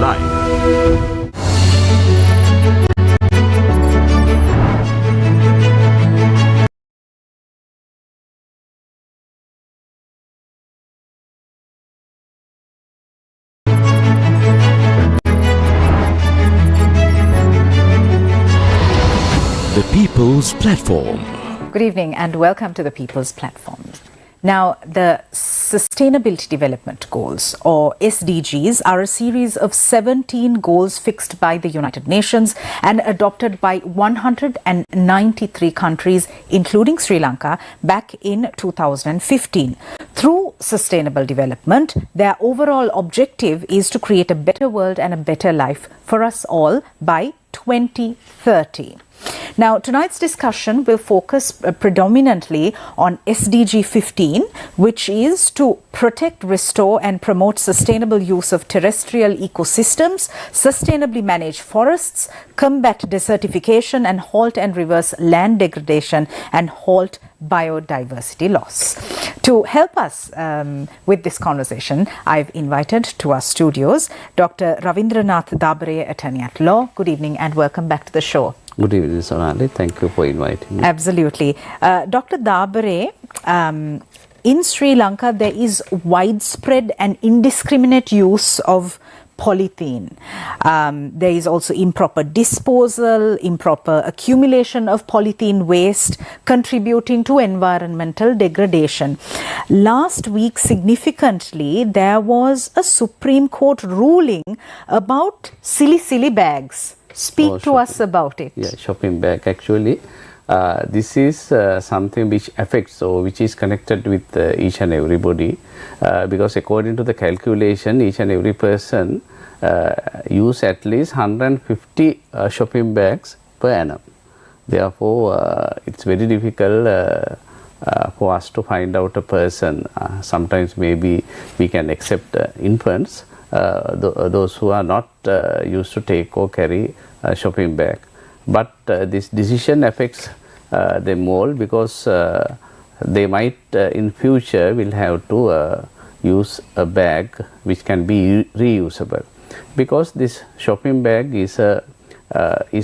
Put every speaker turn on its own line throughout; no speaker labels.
Live. The People's Platform.
Good evening and welcome to the People's Platform. Now, the Sustainability Development Goals, or SDGs, are a series of 17 goals fixed by the United Nations and adopted by 193 countries, including Sri Lanka, back in 2015. Through sustainable development, their overall objective is to create a better world and a better life for us all by 2030. Now, tonight's discussion will focus predominantly on SDG 15, which is to protect, restore and promote sustainable use of terrestrial ecosystems, sustainably manage forests, combat desertification and halt and reverse land degradation and halt biodiversity loss. To help us with this conversation, I've invited to our studios Dr. Ravindranath Dabare, attorney at law. Good evening and welcome back to the show.
Good evening, Sonali. Thank you for inviting me.
Absolutely. Dr. Dabare, in Sri Lanka, there is widespread and indiscriminate use of polythene. There is also improper disposal, improper accumulation of polythene waste, contributing to environmental degradation. Last week, significantly, there was a Supreme Court ruling about silly bags. Speak to us about it.
Yeah, shopping bag. Actually, this is something which affects or which is connected with each and everybody, because according to the calculation, each and every person use at least 150 shopping bags per annum. Therefore, it's very difficult for us to find out a person. Sometimes maybe we can accept infants, those who are not used to take or carry a shopping bag. But this decision affects them all, because they might in future will have to use a bag which can be reusable, because this shopping bag is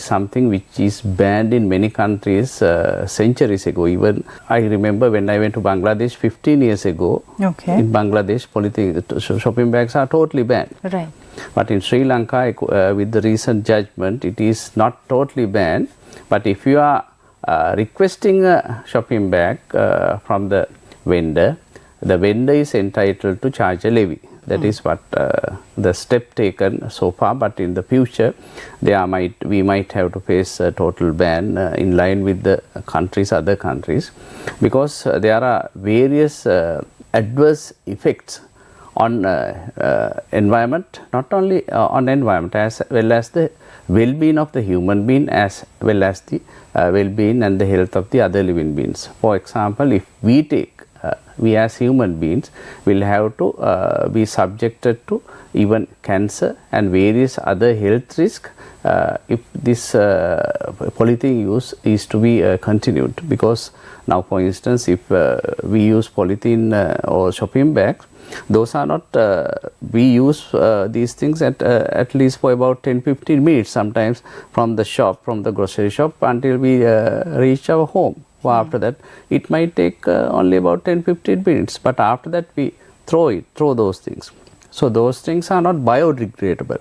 something which is banned in many countries centuries ago. Even I remember when I went to Bangladesh 15 years ago.
Okay.
In Bangladesh, shopping bags are totally banned.
Right.
But in Sri Lanka, with the recent judgment, it is not totally banned. But if you are requesting a shopping bag from the vendor is entitled to charge a levy. That is what the step taken so far. But in the future, we might have to face a total ban in line with the other countries, because there are various adverse effects on environment, not only on environment, as well as the well-being of the human being, as well as the well-being and the health of the other living beings. For example, if we as human beings will have to be subjected to even cancer and various other health risks if this polythene use is to be continued. Because now, for instance, if we use polythene or shopping bags, those are not, we use these things at least for about 10-15 minutes sometimes from the grocery shop until we reach our home. After that, it might take only about 10-15 minutes, but after that we throw those things. So those things are not biodegradable.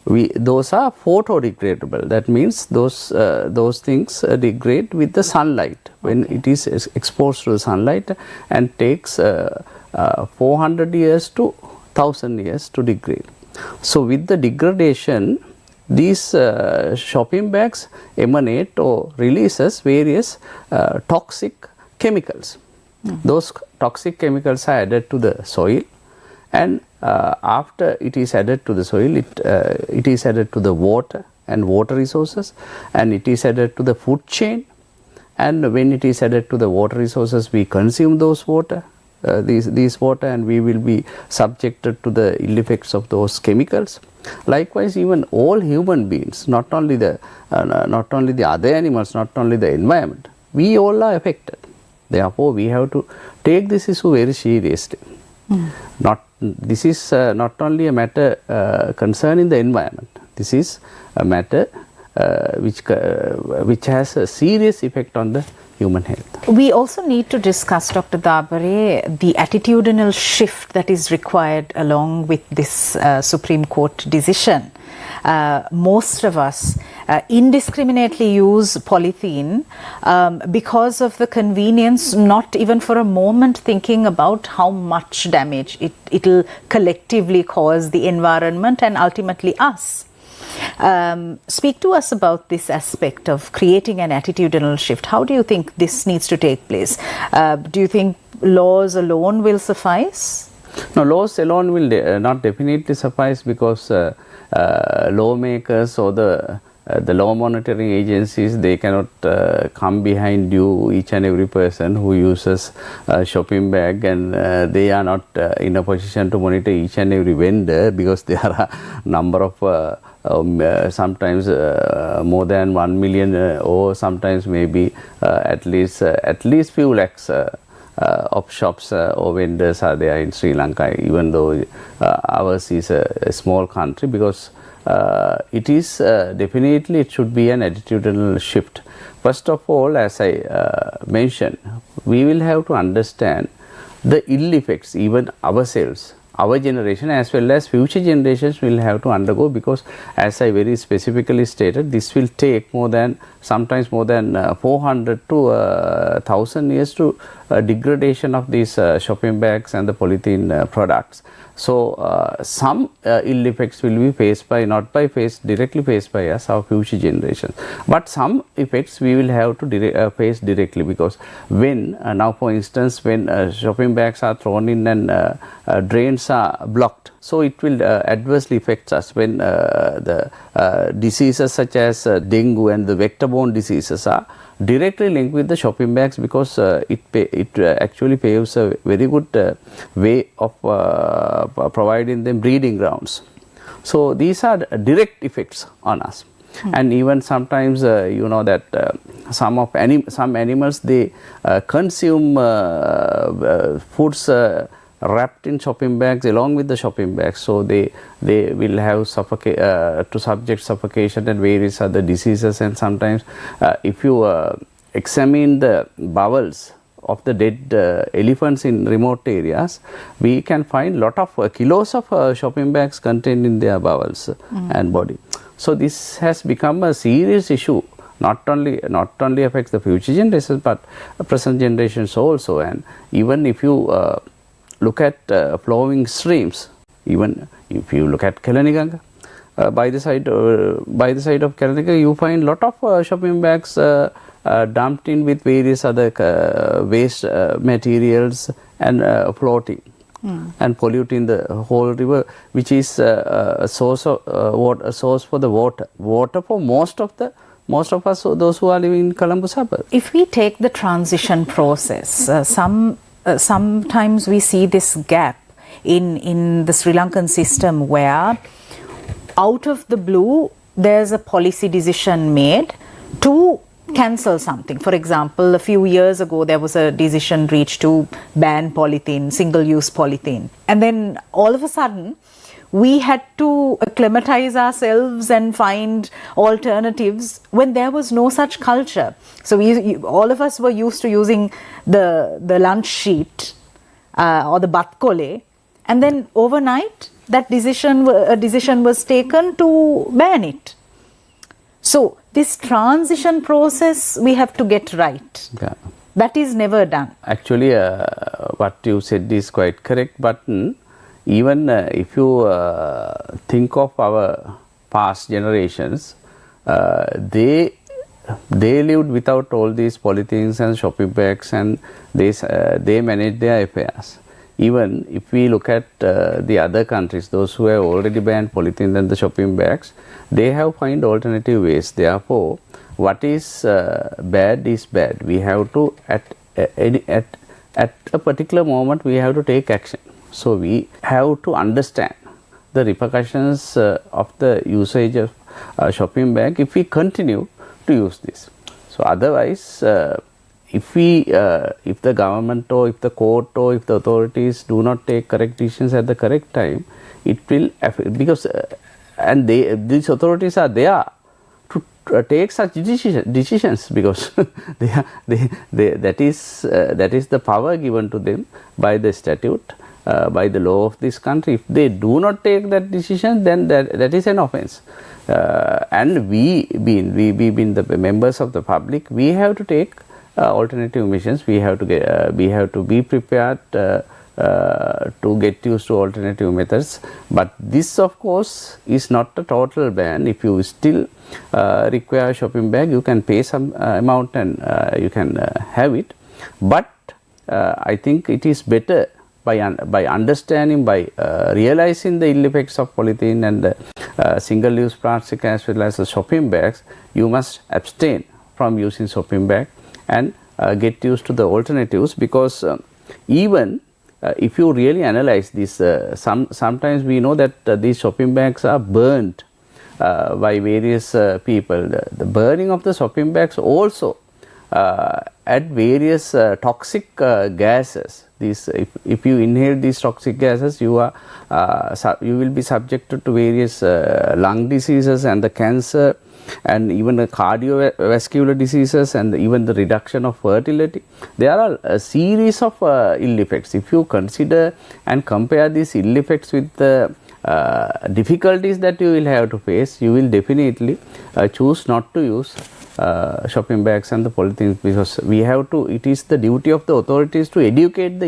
Those are photodegradable. That means those things degrade with the sunlight when it is exposed to the sunlight, and takes 400 years to 1000 years to degrade. So with the degradation, these shopping bags emanate or releases various toxic chemicals. Those toxic chemicals are added to the soil, and after it is added to the soil, it is added to the water and water resources, and it is added to the food chain. And when it is added to the water resources, we consume those water. These water, and we will be subjected to the ill effects of those chemicals. Likewise, even all human beings, not only the other animals, not only the environment, we all are affected. Therefore, we have to take this issue very seriously. This is not only a matter concerning the environment. This is a matter which has a serious effect on the human health.
We also need to discuss, Dr. Dabare, the attitudinal shift that is required along with this Supreme Court decision. Most of us indiscriminately use polythene because of the convenience, not even for a moment thinking about how much damage it'll collectively cause the environment and ultimately us. Speak to us about this aspect of creating an attitudinal shift. How do you think this needs to take place? Do you think laws alone will suffice?
No, laws alone will not definitely suffice, because lawmakers or the law monitoring agencies, they cannot come behind you, each and every person who uses a shopping bag, and they are not in a position to monitor each and every vendor, because there are a number of sometimes more than 1 million or sometimes maybe at least few lakhs of shops or vendors are there in Sri Lanka, even though ours is a small country, because it is definitely, it should be an attitudinal shift. First of all, as I mentioned, we will have to understand the ill effects even ourselves, our generation as well as future generations will have to undergo, because as I very specifically stated, this will take sometimes more than 400 to 1000 years to degradation of these shopping bags and the polythene products. So some ill effects will be faced by, directly faced by us, our future generations, but some effects we will have to face directly, because when now for instance, when shopping bags are thrown in and drains are blocked, so it will adversely affect us when the diseases such as dengue and the vector-borne diseases are directly linked with the shopping bags, because it actually paves a very good way of providing them breeding grounds. So these are direct effects on us. And even sometimes you know that some animals, they consume foods wrapped in shopping bags along with the shopping bags, so they will have subject suffocation and various other diseases. And sometimes if you examine the bowels of the dead elephants in remote areas, we can find lot of kilos of shopping bags contained in their bowels and body. So this has become a serious issue, not only affects the future generations but present generations also. And even if you look at flowing streams, even if you look at Kalaniganga, by the side of Kalaniganga, you find lot of shopping bags dumped in with various other waste materials and floating and polluting the whole river, which is a source of for the water for most of us, those who are living in Colombo suburb.
If we take the transition process, sometimes we see this gap in the Sri Lankan system where out of the blue there's a policy decision made to cancel something. For example, a few years ago there was a decision reached to ban polythene, single-use polythene, and then all of a sudden we had to acclimatize ourselves and find alternatives when there was no such culture. So all of us were used to using the lunch sheet or the batkole, and then overnight that a decision was taken to ban it. So this transition process we have to get right.
Yeah.
That is never done.
Actually, what you said is quite correct, but even if you think of our past generations, they lived without all these polythenes and shopping bags, and they managed their affairs. Even if we look at the other countries, those who have already banned polythene and the shopping bags, they have found alternative ways. Therefore, what is bad is bad. We have to at a particular moment we have to take action. So we have to understand the repercussions of the usage of shopping bag if we continue to use this. So otherwise, if the government or if the court or if the authorities do not take correct decisions at the correct time, it will affect, because and these authorities are there to take such decisions because that is the power given to them by the statute, by the law of this country. If they do not take that decision, then that is an offence. And we being the members of the public, we have to take alternative measures. We have to be prepared to get used to alternative methods. But this, of course, is not a total ban. If you still require a shopping bag, you can pay some amount and you can have it. But I think it is better by understanding, by realizing the ill effects of polythene and the single-use plastic as well as the shopping bags, you must abstain from using shopping bag and get used to the alternatives, because even if you really analyze this, sometimes we know that these shopping bags are burnt by various people. The burning of the shopping bags also add various toxic gases. If you inhale these toxic gases, you will be subjected to various lung diseases and the cancer, and even the cardiovascular diseases, and even the reduction of fertility. There are a series of ill effects. If you consider and compare these ill effects with the difficulties that you will have to face, you will definitely choose not to use shopping bags and the polythene, because we have to, it is the duty of the authorities to educate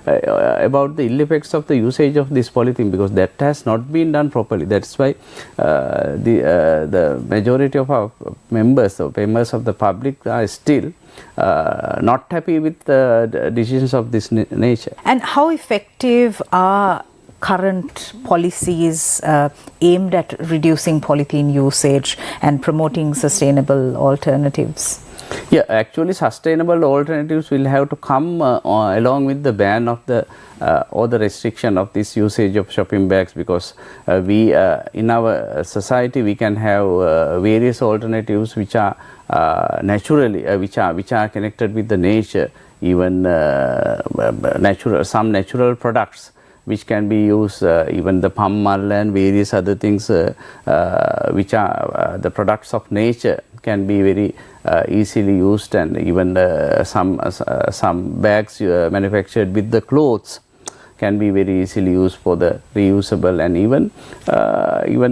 about the ill effects of the usage of this polythene, because that has not been done properly. That's why the majority of our members of the public are still not happy with the decisions of this nature.
And how effective are current policies aimed at reducing polythene usage and promoting sustainable alternatives?
Yeah, actually sustainable alternatives will have to come along with the ban of the or the restriction of this usage of shopping bags, because we in our society we can have various alternatives which are naturally which are connected with the nature, even some natural products which can be used, even the palm oil and various other things which are the products of nature can be very easily used, and even some bags manufactured with the clothes can be very easily used for the reusable, and even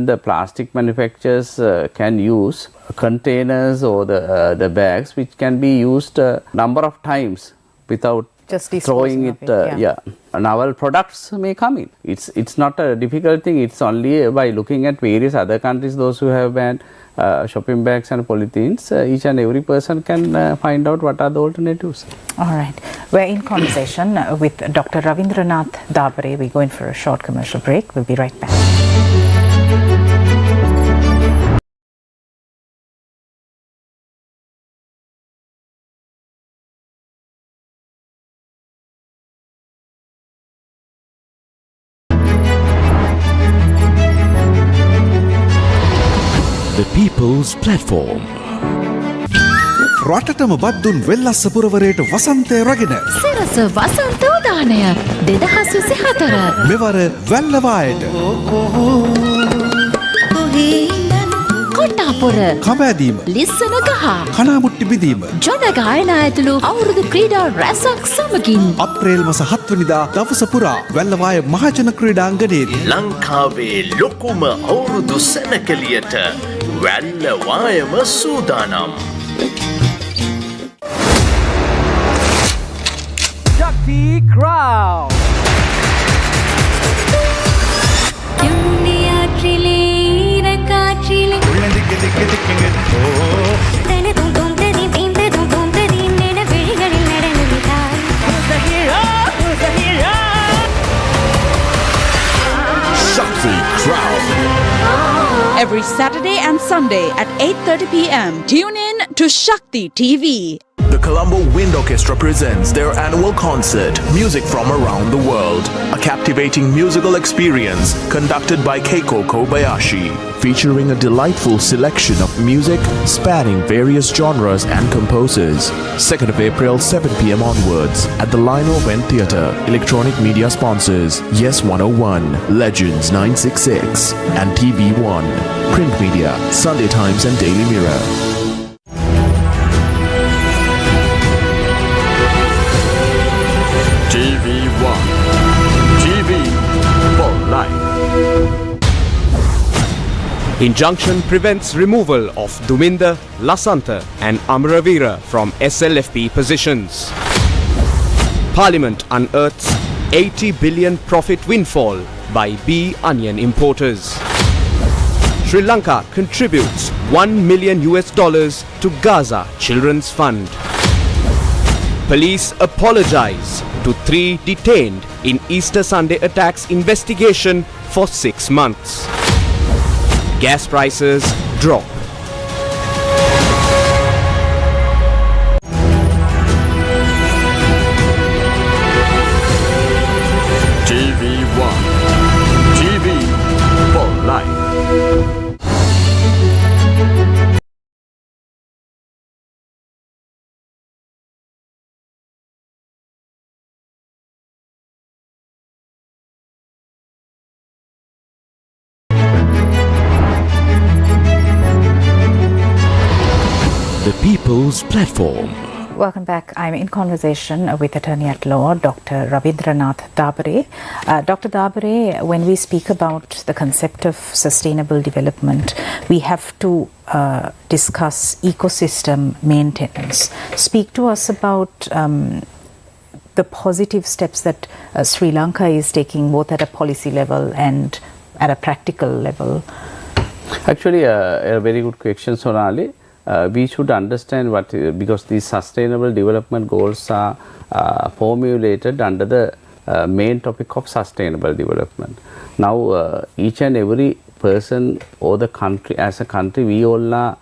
the plastic manufacturers can use containers or the bags which can be used a number of times without
just
throwing it. Novel products may come in. It's not a difficult thing. It's only by looking at various other countries, those who have banned shopping bags and polythenes, each and every person can find out what are the alternatives.
All right. We're in conversation with Dr. Ravindranath Dabare. We go in for a short commercial break. We'll be right back.
The People's Platform.
රටටම බද්දුන් Wellassa පුරවරයට වසන්තය රගෙන
සිරස වසන්ත උදානය 2024
මෙවර වැල්ලවායට
කොට්ටාපොර
කඹෑදීම
ලිස්සන ගහ
කනාමුට්ටි බිඳීම
ජනගායනා ඇතුළු අවුරුදු ක්‍රීඩා රැසක් සමගින්
අප්‍රේල් මස 7 වෙනිදා දවස පුරා වැල්ලවාය මහජන ක්‍රීඩාංගණයේදී
ලංකාවේ ලොකුම අවුරුදු සැනකෙළියට වැල්ලවායම සූදානම්.
Crowd.
Shakti Crowd.
Every Saturday and Sunday at 8:30 p.m. Tune in to Shakti TV.
the Colombo Wind Orchestra presents their annual concert, Music from Around the World. A captivating musical experience conducted by Keiko Kobayashi, featuring a delightful selection of music spanning various genres and composers. 2nd of April, 7 p.m. onwards at the Lino Event Theatre. Electronic media sponsors Yes 101, Legends 966 and TV1. Print media, Sunday Times and Daily Mirror. TV1. TV for life.
Injunction prevents removal of Duminda, Lasanta and Amaravira from SLFP positions. Parliament unearths 80 billion profit windfall by bee onion importers. Sri Lanka contributes $1 million to Gaza Children's Fund. Police apologize to 3 detained in Easter Sunday attacks investigation for 6 months. Gas prices drop.
TV1. TV for life.
The People's Platform.
Welcome back. I'm in conversation with Attorney at Law, Dr. Ravindranath Dabare. Dr. Dabare, when we speak about the concept of sustainable development, we have to discuss ecosystem maintenance. Speak to us about the positive steps that Sri Lanka is taking, both at a policy level and at a practical level.
Actually, a very good question, Sonali. We should understand what, because these sustainable development goals are formulated under the main topic of sustainable development. Now, each and every person or the country, as a country, we all are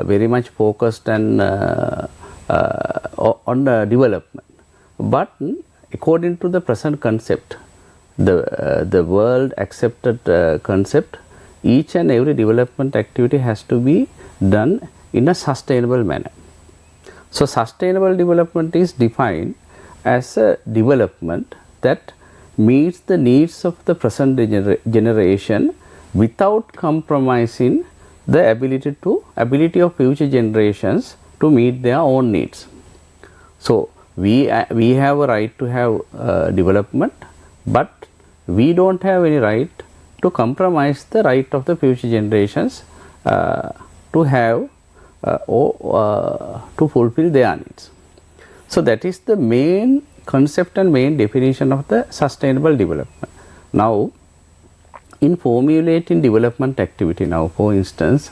very much focused and on development. But according to the present concept, the world accepted concept, each and every development activity has to be done in a sustainable manner. So sustainable development is defined as a development that meets the needs of the present generation without compromising the ability of future generations to meet their own needs. So we have a right to have development, but we don't have any right to compromise the right of the future generations to have or to fulfill their needs. So that is the main concept and main definition of the sustainable development. Now, in formulating development activity, now for instance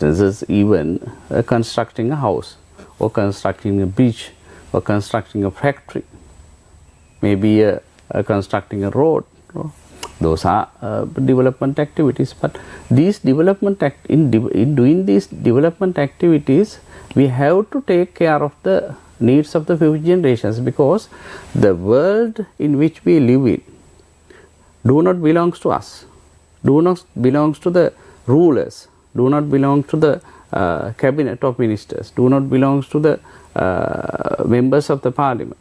is even constructing a house or constructing a bridge or constructing a factory, maybe constructing a road. Those are development activities. But these development in doing these development activities, we have to take care of the needs of the future generations, because the world in which we live in do not belongs to us, do not belongs to the rulers, do not belong to the cabinet of ministers, do not belongs to the members of the parliament,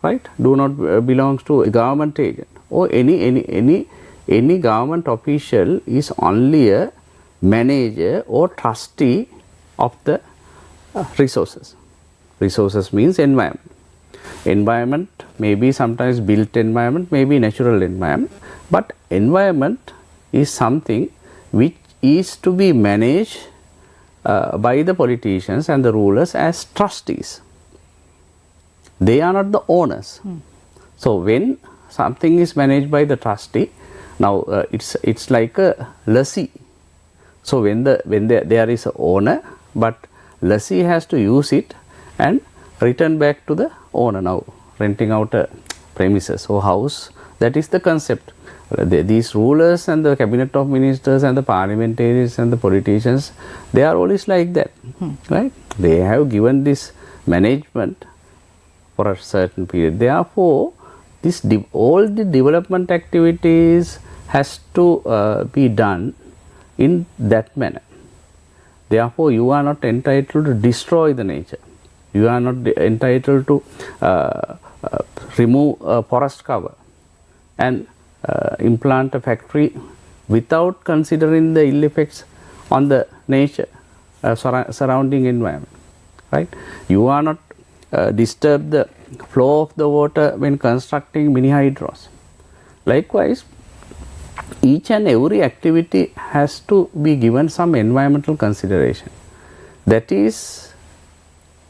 right? Do not belongs to a government agent or any government official. Is only a manager or trustee of the resources. Resources means environment. Environment may be sometimes built environment, may be natural environment, but environment is something which is to be managed by the politicians and the rulers as trustees. They are not the owners. So when something is managed by the trustee, now it's like a lessee. So when there is a owner, but lessee has to use it and return back to the owner. Now renting out a premises or house, that is the concept. These rulers and the cabinet of ministers and the parliamentarians and the politicians, they are always like that, right? They have given this management for a certain period. Therefore, all the development activities has to be done in that manner. Therefore, you are not entitled to destroy the nature. You are not entitled to remove a forest cover and implant a factory without considering the ill effects on the nature, surrounding environment. Right? You are not disturb the flow of the water when constructing mini hydros. Likewise, each and every activity has to be given some environmental consideration. That is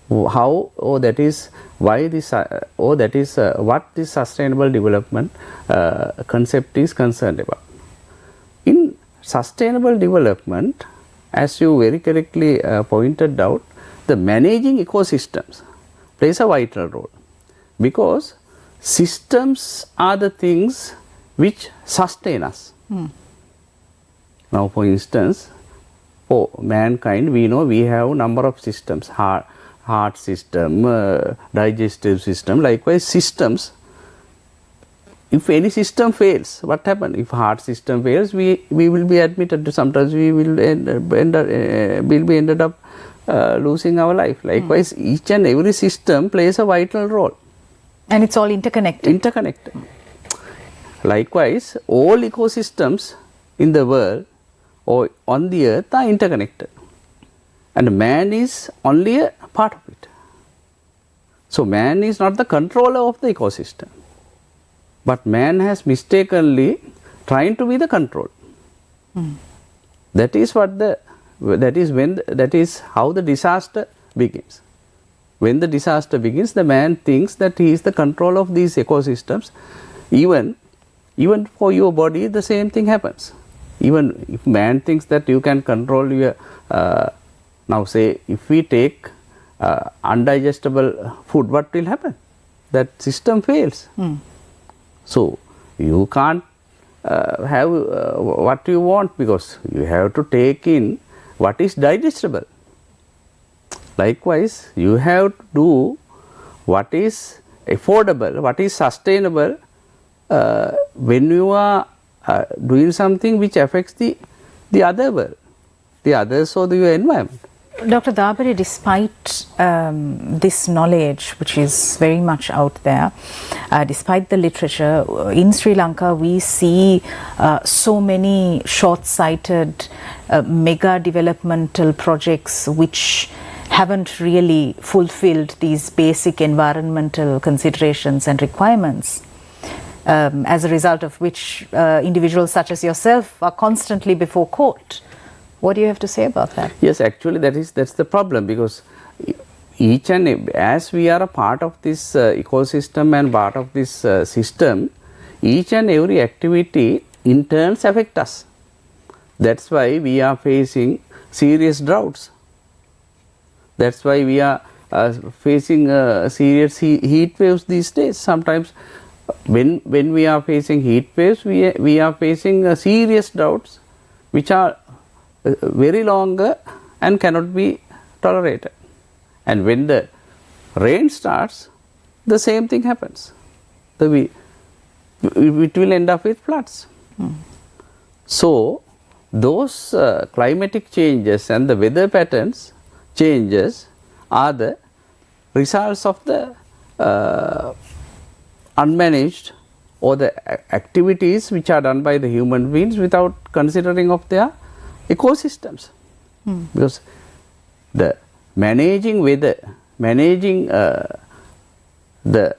how, or that is why this, or that is what this sustainable development concept is concerned about. In sustainable development, as you very correctly pointed out, the managing ecosystems plays a vital role, because systems are the things which sustain us. Now, for instance, for mankind, we know we have number of systems, heart system, digestive system. Likewise, systems, if any system fails, what happens? If heart system fails, we will be admitted to, sometimes we will be ended up losing our life. Likewise, each and every system plays a vital role.
And it's all interconnected.
Likewise, all ecosystems in the world or on the earth are interconnected, and man is only a part of it. So, man is not the controller of the ecosystem, but man has mistakenly trying to be the control. That is what that is how the disaster begins. When the disaster begins, the man thinks that he is the control of these ecosystems. Even for your body, the same thing happens. Even if man thinks that you can control your, now say if we take undigestible food, what will happen? That system fails. So, you can't have what you want, because you have to take in what is digestible. Likewise, you have to do what is affordable, what is sustainable when you are doing something which affects the other world, the others or the environment.
Dr. Dabare, despite this knowledge which is very much out there, despite the literature, in Sri Lanka we see so many short-sighted mega developmental projects which haven't really fulfilled these basic environmental considerations and requirements, as a result of which individuals such as yourself are constantly before court. What do you have to say about that?
Yes, actually that's the problem, because each and as we are a part of this ecosystem and part of this system, each and every activity in turns affect us. That's why we are facing serious droughts. That's why we are facing serious heat waves these days. Sometimes when we are facing heat waves, we are facing serious droughts which are very longer and cannot be tolerated. And when the rain starts, the same thing happens. It will end up with floods. So, those climatic changes and the weather patterns changes are the results of the unmanaged or the activities which are done by the human beings without considering of their ecosystems. Because the managing weather, managing the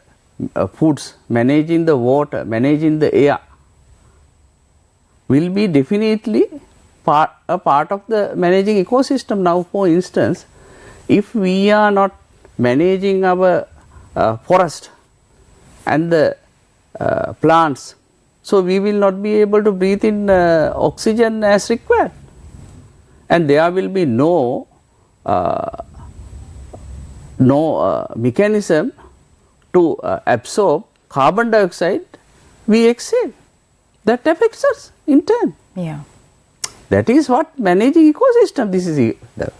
foods, managing the water, managing the air will be definitely a part of the managing ecosystem. Now, for instance, if we are not managing our forest and the plants, so we will not be able to breathe in oxygen as required, and there will be no mechanism to absorb carbon dioxide we exhale. That affects us in turn.
Yeah.
That is what managing ecosystem. This is the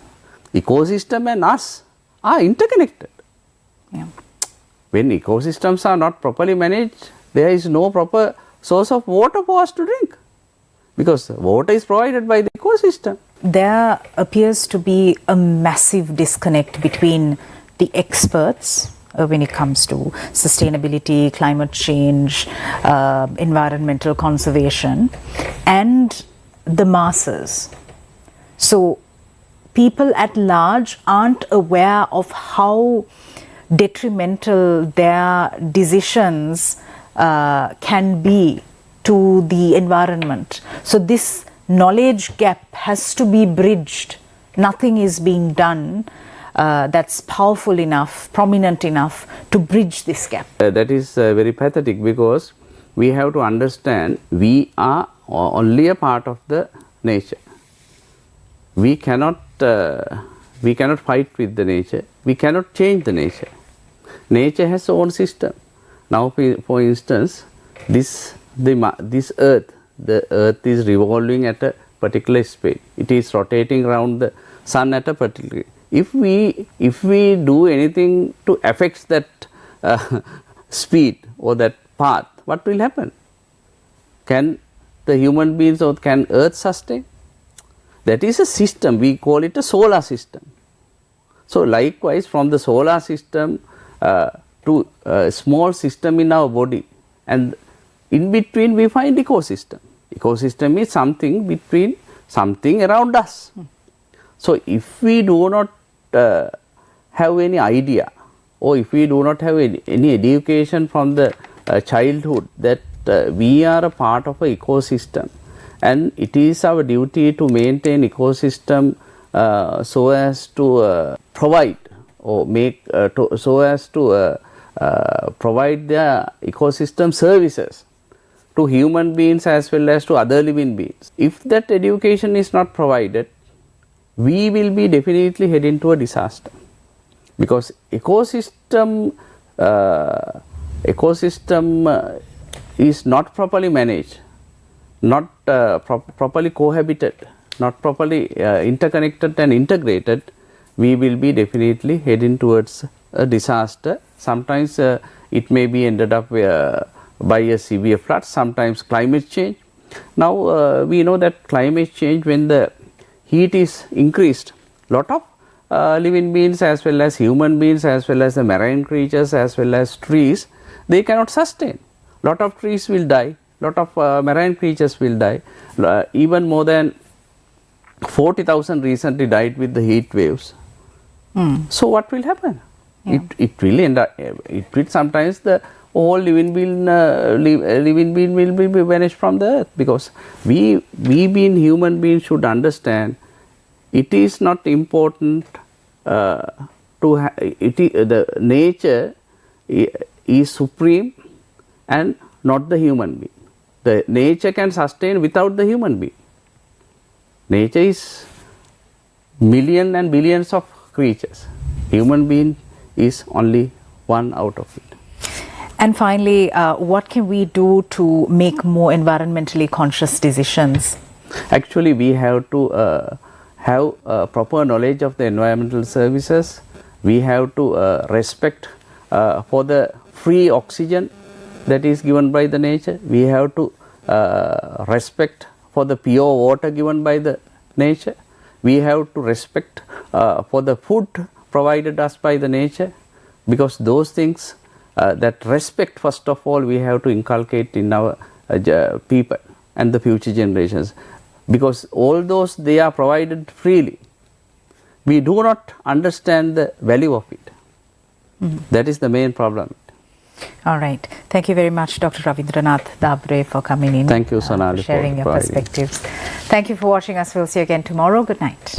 ecosystem and us are interconnected.
Yeah.
When ecosystems are not properly managed, there is no proper source of water for us to drink, because water is provided by the ecosystem.
There appears to be a massive disconnect between the experts when it comes to sustainability, climate change, environmental conservation, and the masses. So people at large aren't aware of how detrimental their decisions can be to the environment. So this knowledge gap has to be bridged. Nothing is being done that's powerful enough, prominent enough to bridge this gap.
That is very pathetic, because we have to understand we are only a part of the nature. We cannot fight with the nature. We cannot change the nature. Nature has its own system. Now, for instance, this earth, the earth is revolving at a particular speed. It is rotating around the sun at a particular. If we do anything to affect that speed or that path, what will happen? Can the human beings or can earth sustain? That is a system. We call it a solar system. So likewise, from the solar system to a small system in our body, and in between we find ecosystem. Ecosystem is something between something around us. So if we do not have any idea, or if we do not have any education from the childhood that we are a part of an ecosystem, and it is our duty to maintain ecosystem so as to provide or make so as to provide the ecosystem services to human beings as well as to other living beings. If that education is not provided, we will be definitely heading to a disaster, because ecosystem is not properly managed, not properly cohabited, not properly interconnected and integrated, we will be definitely heading towards a disaster. Sometimes it may be ended up by a severe flood, sometimes climate change. Now we know that climate change, when the heat is increased, lot of living beings as well as human beings as well as the marine creatures as well as trees, they cannot sustain. Lot of trees will die, lot of marine creatures will die. Even more than 40,000 recently died with the heat waves. So what will happen? Yeah. It will end up, it will sometimes the whole living being will be vanished from the earth, because we being human beings should understand it is not important the nature is supreme and not the human being. The nature can sustain without the human being. Nature is millions and billions of creatures. Human being is only one out of it.
And finally, what can we do to make more environmentally conscious decisions?
Actually, we have to have proper knowledge of the environmental services. We have to respect for the free oxygen that is given by the nature. We have to respect for the pure water given by the nature. We have to respect for the food provided us by the nature, because those things, that respect, first of all, we have to inculcate in our people and the future generations, because all those, they are provided freely. We do not understand the value of it. That is the main problem.
All right. Thank you very much, Dr. Ravindranath Dabare, for coming in.
Thank you, Sonali,
sharing
for
your perspectives. Thank you for watching us. We'll see you again tomorrow. Good night.